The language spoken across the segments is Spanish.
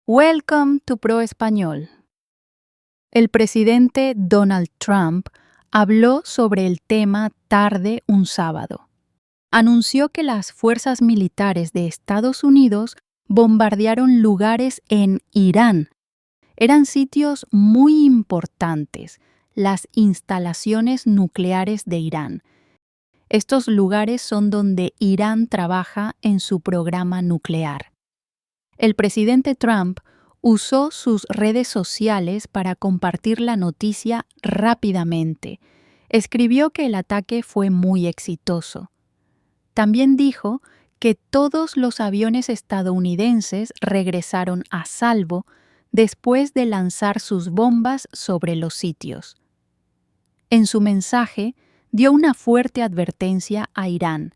Welcome to Pro Español. El presidente Donald Trump habló sobre el tema tarde un sábado. Anunció que las fuerzas militares de Estados Unidos bombardearon lugares en Irán. Eran sitios muy importantes, las instalaciones nucleares de Irán. Estos lugares son donde Irán trabaja en su programa nuclear. El presidente Trump usó sus redes sociales para compartir la noticia rápidamente. Escribió que el ataque fue muy exitoso. También dijo que todos los aviones estadounidenses regresaron a salvo después de lanzar sus bombas sobre los sitios. En su mensaje, dio una fuerte advertencia a Irán.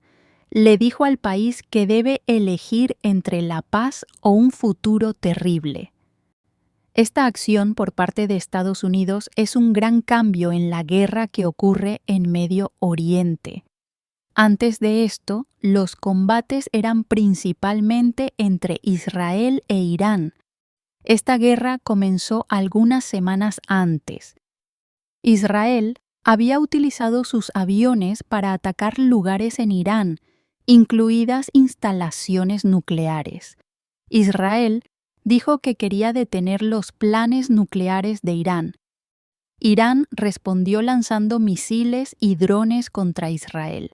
Le dijo al país que debe elegir entre la paz o un futuro terrible. Esta acción por parte de Estados Unidos es un gran cambio en la guerra que ocurre en Medio Oriente. Antes de esto, los combates eran principalmente entre Israel e Irán. Esta guerra comenzó algunas semanas antes. Israel había utilizado sus aviones para atacar lugares en Irán, incluidas instalaciones nucleares. Israel dijo que quería detener los planes nucleares de Irán. Irán respondió lanzando misiles y drones contra Israel.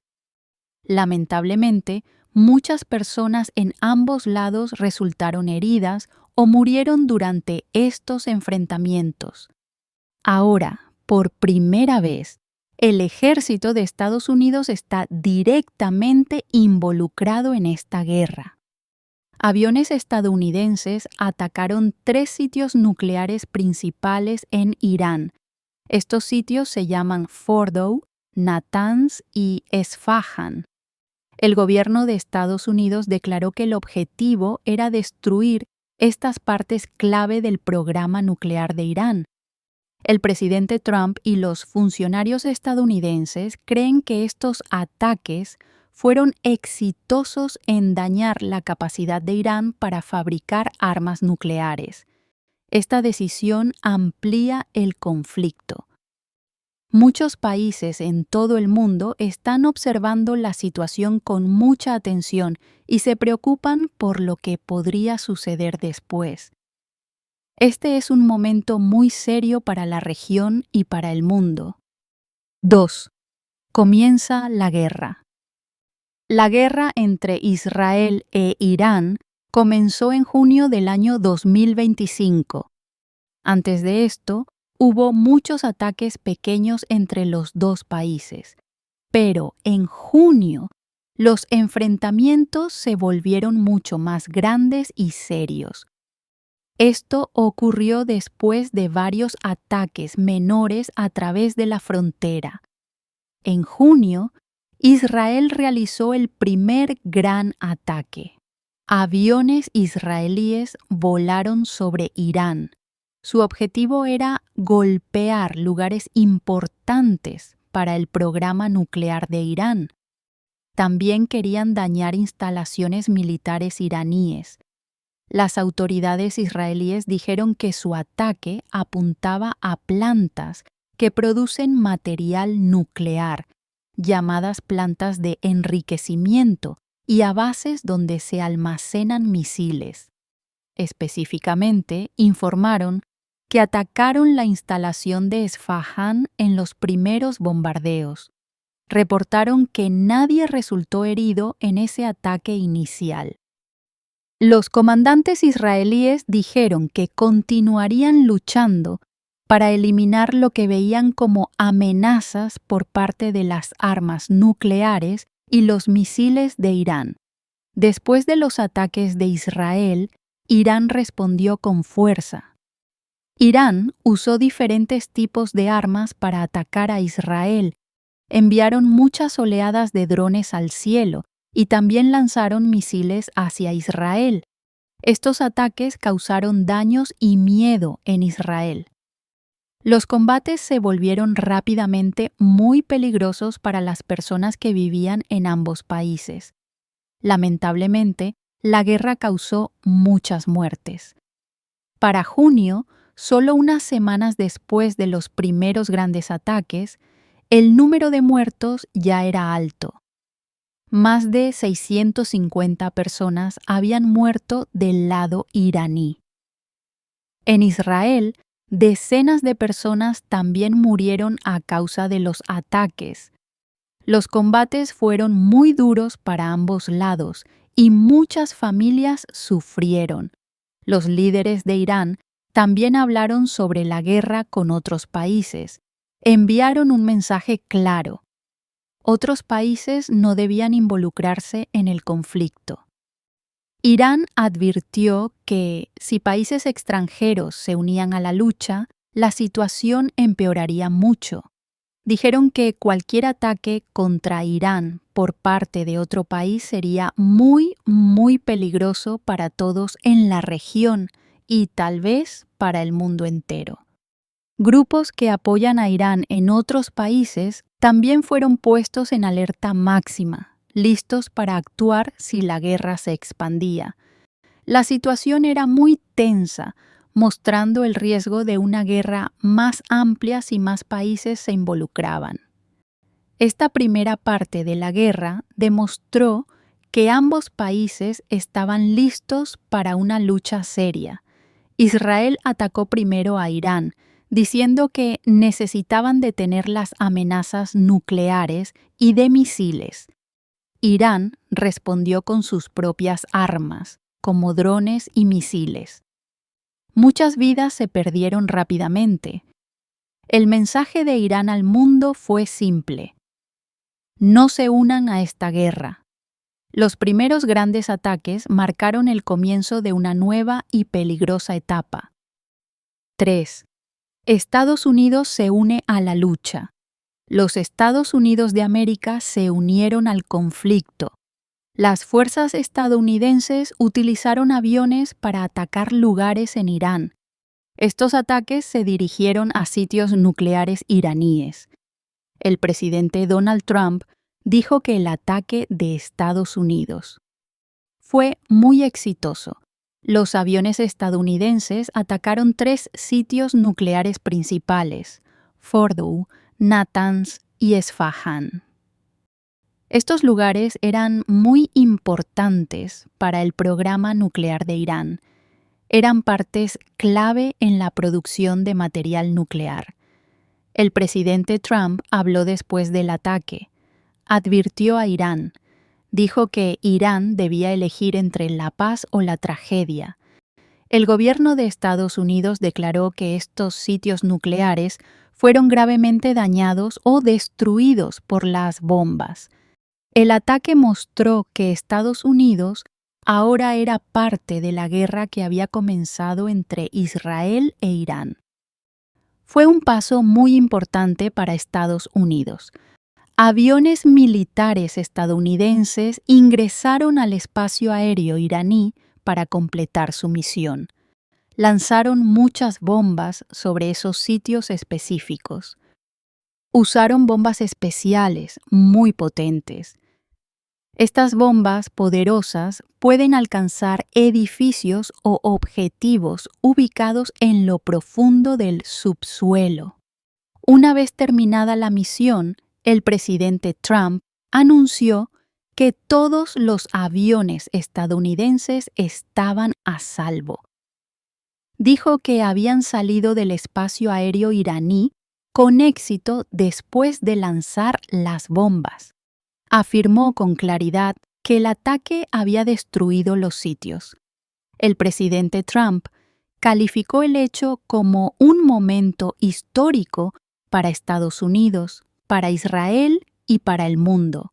Lamentablemente, muchas personas en ambos lados resultaron heridas o murieron durante estos enfrentamientos. Ahora, por primera vez, el ejército de Estados Unidos está directamente involucrado en esta guerra. Aviones estadounidenses atacaron 3 sitios nucleares principales en Irán. Estos sitios se llaman Fordow, Natanz y Esfahan. El gobierno de Estados Unidos declaró que el objetivo era destruir estas partes clave del programa nuclear de Irán. El presidente Trump y los funcionarios estadounidenses creen que estos ataques fueron exitosos en dañar la capacidad de Irán para fabricar armas nucleares. Esta decisión amplía el conflicto. Muchos países en todo el mundo están observando la situación con mucha atención y se preocupan por lo que podría suceder después. Este es un momento muy serio para la región y para el mundo. 2. Comienza la guerra. La guerra entre Israel e Irán comenzó en junio del año 2025. Antes de esto, hubo muchos ataques pequeños entre los dos países, pero en junio los enfrentamientos se volvieron mucho más grandes y serios. Esto ocurrió después de varios ataques menores a través de la frontera. En junio, Israel realizó el primer gran ataque. Aviones israelíes volaron sobre Irán. Su objetivo era golpear lugares importantes para el programa nuclear de Irán. También querían dañar instalaciones militares iraníes. Las autoridades israelíes dijeron que su ataque apuntaba a plantas que producen material nuclear, llamadas plantas de enriquecimiento, y a bases donde se almacenan misiles. Específicamente, informaron que atacaron la instalación de Esfahan en los primeros bombardeos. Reportaron que nadie resultó herido en ese ataque inicial. Los comandantes israelíes dijeron que continuarían luchando para eliminar lo que veían como amenazas por parte de las armas nucleares y los misiles de Irán. Después de los ataques de Israel, Irán respondió con fuerza. Irán usó diferentes tipos de armas para atacar a Israel. Enviaron muchas oleadas de drones al cielo y también lanzaron misiles hacia Israel. Estos ataques causaron daños y miedo en Israel. Los combates se volvieron rápidamente muy peligrosos para las personas que vivían en ambos países. Lamentablemente, la guerra causó muchas muertes. Para junio, solo unas semanas después de los primeros grandes ataques, el número de muertos ya era alto. Más de 650 personas habían muerto del lado iraní. En Israel, decenas de personas también murieron a causa de los ataques. Los combates fueron muy duros para ambos lados y muchas familias sufrieron. Los líderes de Irán también hablaron sobre la guerra con otros países. Enviaron un mensaje claro. Otros países no debían involucrarse en el conflicto. Irán advirtió que, si países extranjeros se unían a la lucha, la situación empeoraría mucho. Dijeron que cualquier ataque contra Irán por parte de otro país sería muy, muy peligroso para todos en la región y tal vez para el mundo entero. Grupos que apoyan a Irán en otros países también fueron puestos en alerta máxima, listos para actuar si la guerra se expandía. La situación era muy tensa, mostrando el riesgo de una guerra más amplia si más países se involucraban. Esta primera parte de la guerra demostró que ambos países estaban listos para una lucha seria. Israel atacó primero a Irán, diciendo que necesitaban detener las amenazas nucleares y de misiles. Irán respondió con sus propias armas, como drones y misiles. Muchas vidas se perdieron rápidamente. El mensaje de Irán al mundo fue simple: no se unan a esta guerra. Los primeros grandes ataques marcaron el comienzo de una nueva y peligrosa etapa. 3. Estados Unidos se une a la lucha. Los Estados Unidos de América se unieron al conflicto. Las fuerzas estadounidenses utilizaron aviones para atacar lugares en Irán. Estos ataques se dirigieron a sitios nucleares iraníes. El presidente Donald Trump dijo que el ataque de Estados Unidos fue muy exitoso. Los aviones estadounidenses atacaron 3 sitios nucleares principales: Fordow, Natanz y Esfahan. Estos lugares eran muy importantes para el programa nuclear de Irán. Eran partes clave en la producción de material nuclear. El presidente Trump habló después del ataque. Advirtió a Irán. Dijo que Irán debía elegir entre la paz o la tragedia. El gobierno de Estados Unidos declaró que estos sitios nucleares fueron gravemente dañados o destruidos por las bombas. El ataque mostró que Estados Unidos ahora era parte de la guerra que había comenzado entre Israel e Irán. Fue un paso muy importante para Estados Unidos. Aviones militares estadounidenses ingresaron al espacio aéreo iraní para completar su misión. Lanzaron muchas bombas sobre esos sitios específicos. Usaron bombas especiales muy potentes. Estas bombas poderosas pueden alcanzar edificios o objetivos ubicados en lo profundo del subsuelo. Una vez terminada la misión, el presidente Trump anunció que todos los aviones estadounidenses estaban a salvo. Dijo que habían salido del espacio aéreo iraní con éxito después de lanzar las bombas. Afirmó con claridad que el ataque había destruido los sitios. El presidente Trump calificó el hecho como un momento histórico para Estados Unidos, para Israel y para el mundo.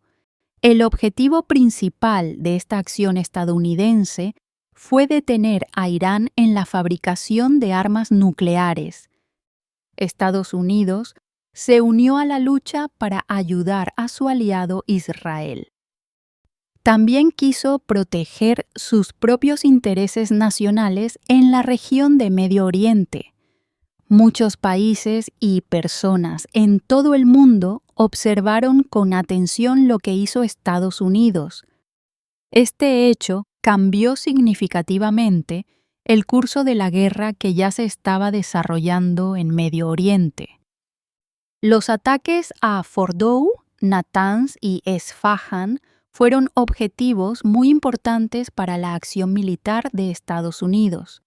El objetivo principal de esta acción estadounidense fue detener a Irán en la fabricación de armas nucleares. Estados Unidos se unió a la lucha para ayudar a su aliado Israel. También quiso proteger sus propios intereses nacionales en la región de Medio Oriente. Muchos países y personas en todo el mundo observaron con atención lo que hizo Estados Unidos. Este hecho cambió significativamente el curso de la guerra que ya se estaba desarrollando en Medio Oriente. Los ataques a Fordow, Natanz y Esfahan fueron objetivos muy importantes para la acción militar de Estados Unidos.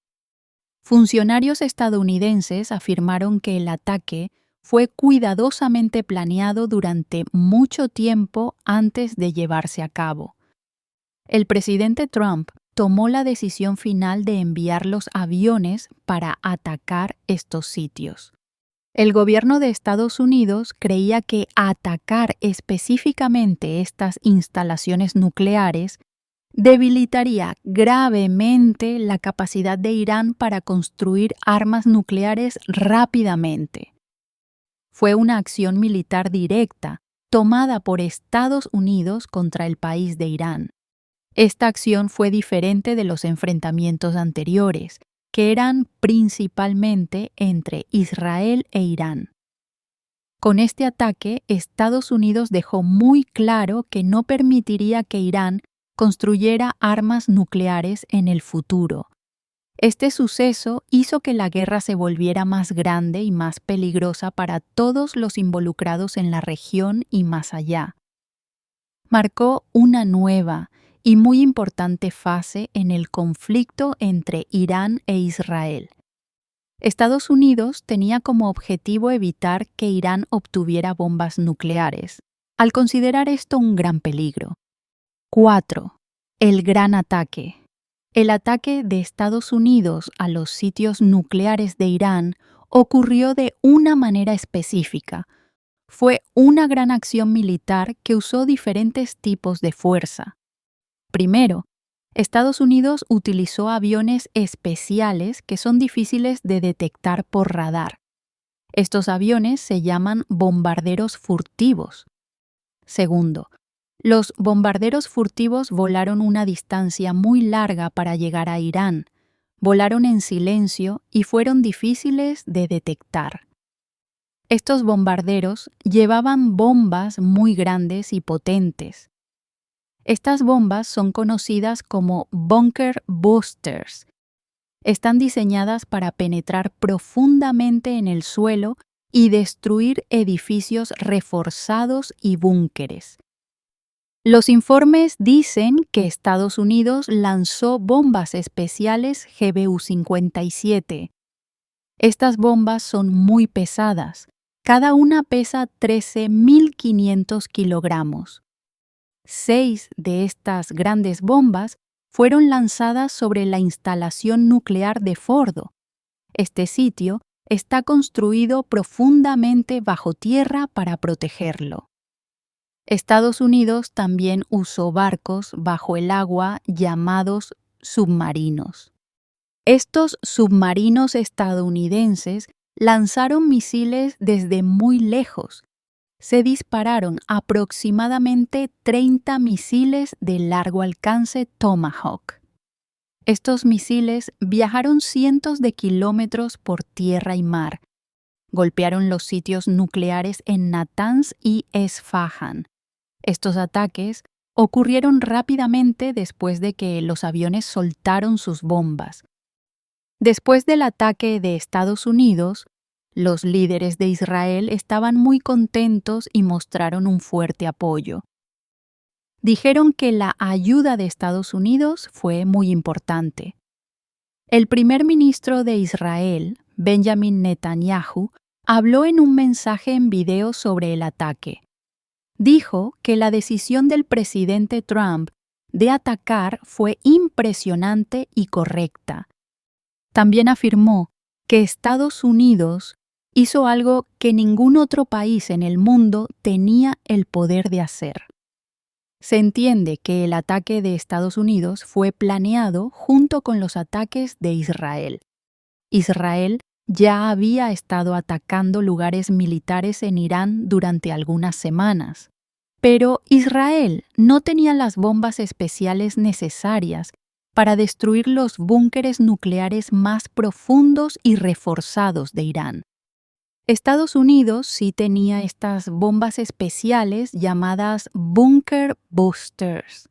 Funcionarios estadounidenses afirmaron que el ataque fue cuidadosamente planeado durante mucho tiempo antes de llevarse a cabo. El presidente Trump tomó la decisión final de enviar los aviones para atacar estos sitios. El gobierno de Estados Unidos creía que atacar específicamente estas instalaciones nucleares debilitaría gravemente la capacidad de Irán para construir armas nucleares rápidamente. Fue una acción militar directa tomada por Estados Unidos contra el país de Irán. Esta acción fue diferente de los enfrentamientos anteriores, que eran principalmente entre Israel e Irán. Con este ataque, Estados Unidos dejó muy claro que no permitiría que Irán construyera armas nucleares en el futuro. Este suceso hizo que la guerra se volviera más grande y más peligrosa para todos los involucrados en la región y más allá. Marcó una nueva y muy importante fase en el conflicto entre Irán e Israel. Estados Unidos tenía como objetivo evitar que Irán obtuviera bombas nucleares, al considerar esto un gran peligro. 4. El gran ataque. El ataque de Estados Unidos a los sitios nucleares de Irán ocurrió de una manera específica. Fue una gran acción militar que usó diferentes tipos de fuerza. Primero, Estados Unidos utilizó aviones especiales que son difíciles de detectar por radar. Estos aviones se llaman bombarderos furtivos. Segundo, los bombarderos furtivos volaron una distancia muy larga para llegar a Irán, volaron en silencio y fueron difíciles de detectar. Estos bombarderos llevaban bombas muy grandes y potentes. Estas bombas son conocidas como bunker boosters. Están diseñadas para penetrar profundamente en el suelo y destruir edificios reforzados y búnkeres. Los informes dicen que Estados Unidos lanzó bombas especiales GBU-57. Estas bombas son muy pesadas. Cada una pesa 13.500 kilogramos. 6 de estas grandes bombas fueron lanzadas sobre la instalación nuclear de Fordo. Este sitio está construido profundamente bajo tierra para protegerlo. Estados Unidos también usó barcos bajo el agua llamados submarinos. Estos submarinos estadounidenses lanzaron misiles desde muy lejos. Se dispararon aproximadamente 30 misiles de largo alcance Tomahawk. Estos misiles viajaron cientos de kilómetros por tierra y mar. Golpearon los sitios nucleares en Natanz y Esfahan. Estos ataques ocurrieron rápidamente después de que los aviones soltaron sus bombas. Después del ataque de Estados Unidos, los líderes de Israel estaban muy contentos y mostraron un fuerte apoyo. Dijeron que la ayuda de Estados Unidos fue muy importante. El primer ministro de Israel, Benjamin Netanyahu, habló en un mensaje en video sobre el ataque. Dijo que la decisión del presidente Trump de atacar fue impresionante y correcta. También afirmó que Estados Unidos hizo algo que ningún otro país en el mundo tenía el poder de hacer. Se entiende que el ataque de Estados Unidos fue planeado junto con los ataques de Israel. Israel ya había estado atacando lugares militares en Irán durante algunas semanas. Pero Israel no tenía las bombas especiales necesarias para destruir los búnkeres nucleares más profundos y reforzados de Irán. Estados Unidos sí tenía estas bombas especiales llamadas Bunker Boosters.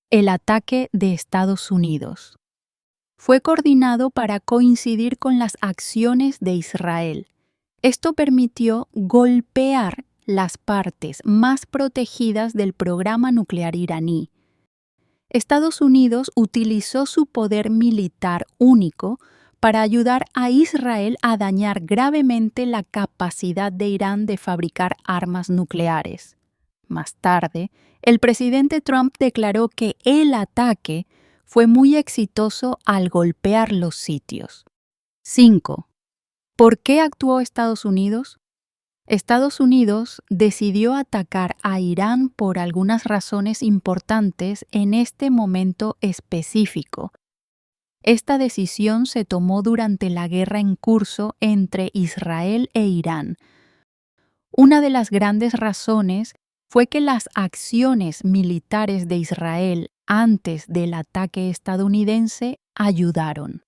El ataque de Estados Unidos. fue coordinado para coincidir con las acciones de Israel. Esto permitió golpear las partes más protegidas del programa nuclear iraní. Estados Unidos utilizó su poder militar único para ayudar a Israel a dañar gravemente la capacidad de Irán de fabricar armas nucleares. Más tarde, el presidente Trump declaró que el ataque fue muy exitoso al golpear los sitios. 5. ¿Por qué actuó Estados Unidos? Estados Unidos decidió atacar a Irán por algunas razones importantes en este momento específico. Esta decisión se tomó durante la guerra en curso entre Israel e Irán. Una de las grandes razones fue que las acciones militares de Israel antes del ataque estadounidense ayudaron.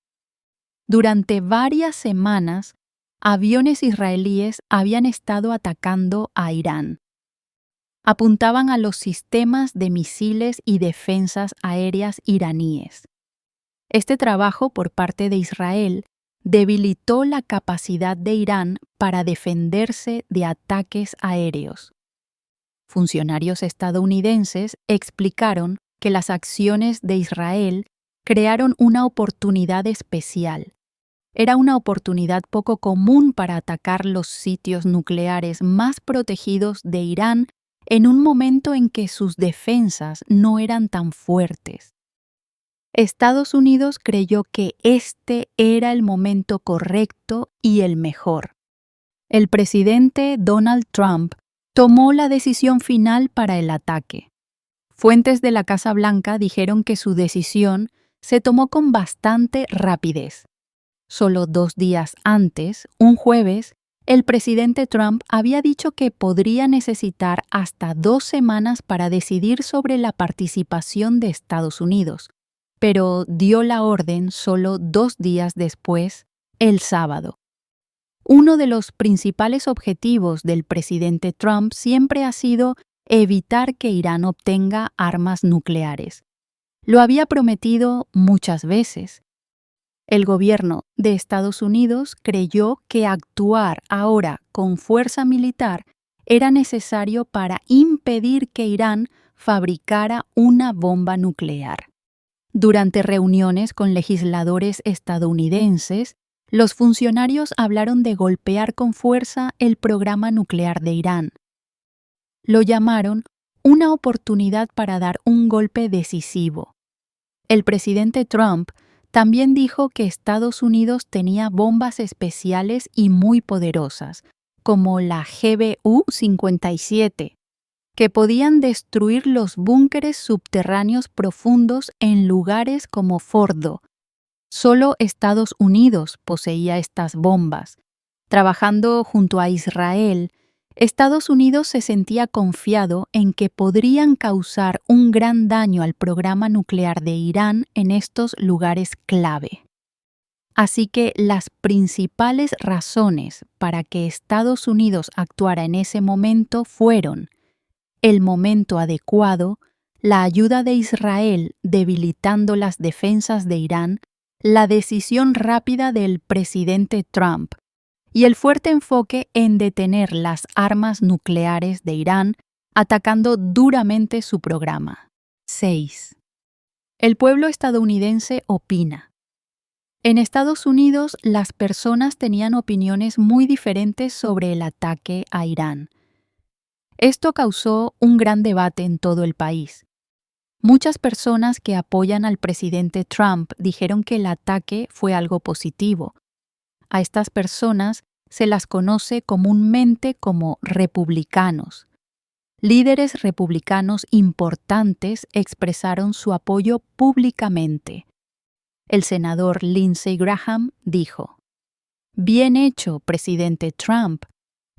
Durante varias semanas, aviones israelíes habían estado atacando a Irán. Apuntaban a los sistemas de misiles y defensas aéreas iraníes. Este trabajo por parte de Israel debilitó la capacidad de Irán para defenderse de ataques aéreos. Funcionarios estadounidenses explicaron que las acciones de Israel crearon una oportunidad especial. Era una oportunidad poco común para atacar los sitios nucleares más protegidos de Irán en un momento en que sus defensas no eran tan fuertes. Estados Unidos creyó que este era el momento correcto y el mejor. El presidente Donald Trump tomó la decisión final para el ataque. Fuentes de la Casa Blanca dijeron que su decisión se tomó con bastante rapidez. Solo 2 días antes, un jueves, el presidente Trump había dicho que podría necesitar hasta 2 semanas para decidir sobre la participación de Estados Unidos, pero dio la orden solo 2 días después, el sábado. Uno de los principales objetivos del presidente Trump siempre ha sido evitar que Irán obtenga armas nucleares. Lo había prometido muchas veces. El gobierno de Estados Unidos creyó que actuar ahora con fuerza militar era necesario para impedir que Irán fabricara una bomba nuclear. Durante reuniones con legisladores estadounidenses, los funcionarios hablaron de golpear con fuerza el programa nuclear de Irán. Lo llamaron una oportunidad para dar un golpe decisivo. El presidente Trump también dijo que Estados Unidos tenía bombas especiales y muy poderosas, como la GBU-57, que podían destruir los búnkeres subterráneos profundos en lugares como Fordo. Solo Estados Unidos poseía estas bombas. Trabajando junto a Israel, Estados Unidos se sentía confiado en que podrían causar un gran daño al programa nuclear de Irán en estos lugares clave. Así que las principales razones para que Estados Unidos actuara en ese momento fueron el momento adecuado, la ayuda de Israel debilitando las defensas de Irán, la decisión rápida del presidente Trump y el fuerte enfoque en detener las armas nucleares de Irán, atacando duramente su programa. 6. El pueblo estadounidense opina. En Estados Unidos, las personas tenían opiniones muy diferentes sobre el ataque a Irán. Esto causó un gran debate en todo el país. Muchas personas que apoyan al presidente Trump dijeron que el ataque fue algo positivo. A estas personas se las conoce comúnmente como republicanos. Líderes republicanos importantes expresaron su apoyo públicamente. El senador Lindsey Graham dijo: «Bien hecho, presidente Trump».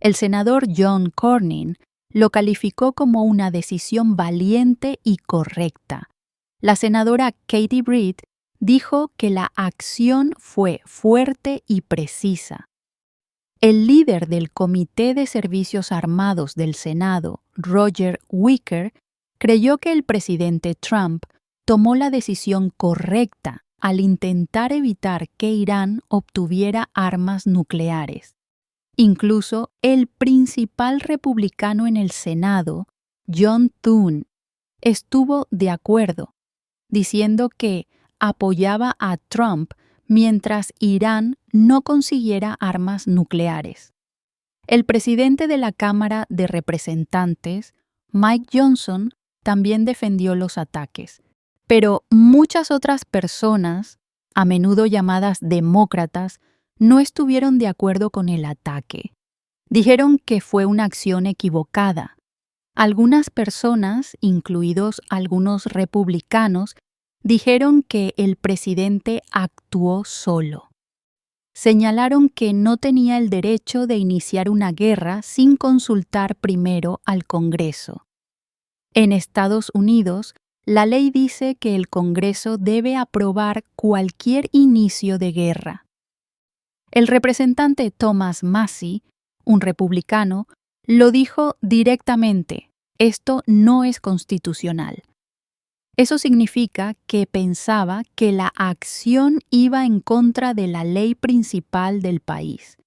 El senador John Cornyn lo calificó como una decisión valiente y correcta. La senadora Katie Britt dijo que la acción fue fuerte y precisa. El líder del Comité de Servicios Armados del Senado, Roger Wicker, creyó que el presidente Trump tomó la decisión correcta al intentar evitar que Irán obtuviera armas nucleares. Incluso el principal republicano en el Senado, John Thune, estuvo de acuerdo, diciendo que apoyaba a Trump mientras Irán no consiguiera armas nucleares. El presidente de la Cámara de Representantes, Mike Johnson, también defendió los ataques, pero muchas otras personas, a menudo llamadas demócratas, no estuvieron de acuerdo con el ataque. Dijeron que fue una acción equivocada. Algunas personas, incluidos algunos republicanos, dijeron que el presidente actuó solo. Señalaron que no tenía el derecho de iniciar una guerra sin consultar primero al Congreso. En Estados Unidos, la ley dice que el Congreso debe aprobar cualquier inicio de guerra. El representante Thomas Massie, un republicano, lo dijo directamente: esto no es constitucional. Eso significa que pensaba que la acción iba en contra de la ley principal del país.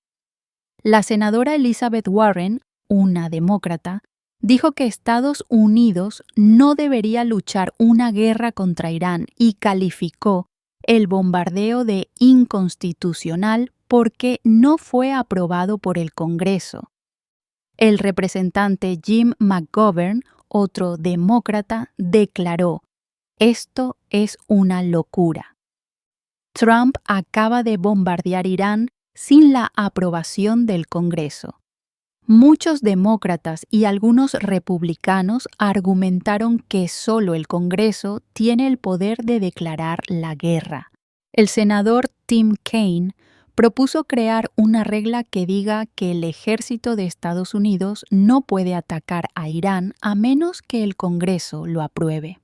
La senadora Elizabeth Warren, una demócrata, dijo que Estados Unidos no debería luchar una guerra contra Irán y calificó el bombardeo de inconstitucional porque no fue aprobado por el Congreso. El representante Jim McGovern, otro demócrata, declaró: esto es una locura. Trump acaba de bombardear Irán sin la aprobación del Congreso. Muchos demócratas y algunos republicanos argumentaron que solo el Congreso tiene el poder de declarar la guerra. El senador Tim Kaine propuso crear una regla que diga que el ejército de Estados Unidos no puede atacar a Irán a menos que el Congreso lo apruebe.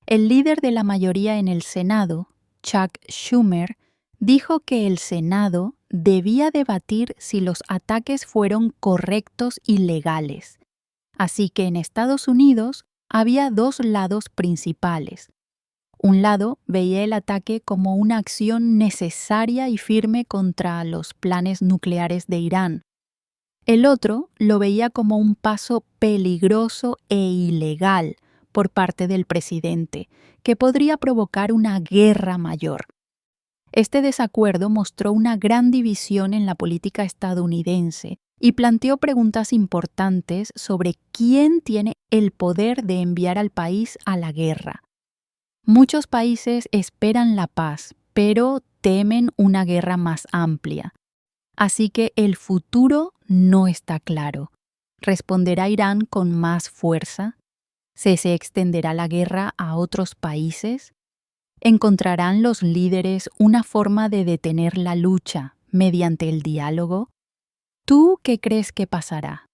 El líder de la mayoría en el Senado, Chuck Schumer, dijo que el Senado debía debatir si los ataques fueron correctos y legales. Así que en Estados Unidos había dos lados principales. Un lado veía el ataque como una acción necesaria y firme contra los planes nucleares de Irán. El otro lo veía como un paso peligroso e ilegal por parte del presidente, que podría provocar una guerra mayor. Este desacuerdo mostró una gran división en la política estadounidense y planteó preguntas importantes sobre quién tiene el poder de enviar al país a la guerra. Muchos países esperan la paz, pero temen una guerra más amplia. Así que el futuro no está claro. ¿Responderá Irán con más fuerza? ¿Se extenderá la guerra a otros países? ¿Encontrarán los líderes una forma de detener la lucha mediante el diálogo? ¿Tú qué crees que pasará?